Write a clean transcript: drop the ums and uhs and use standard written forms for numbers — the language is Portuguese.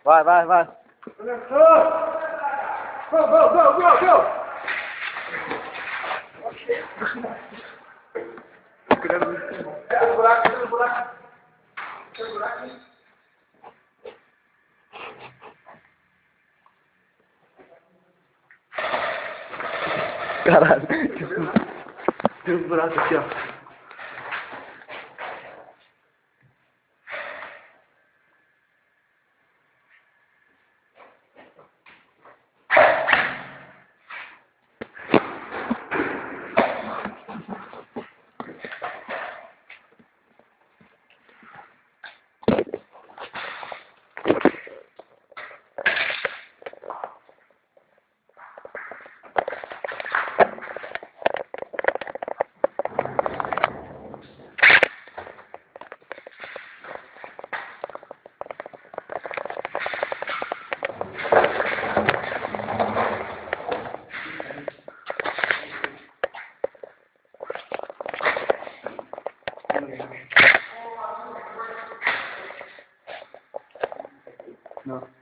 Vai, vai, vai. Go, go, go, go, go! Tira o buraco, tira o buraco. Tira o buraco. Caralho. Tem um buraco aqui, ó. No.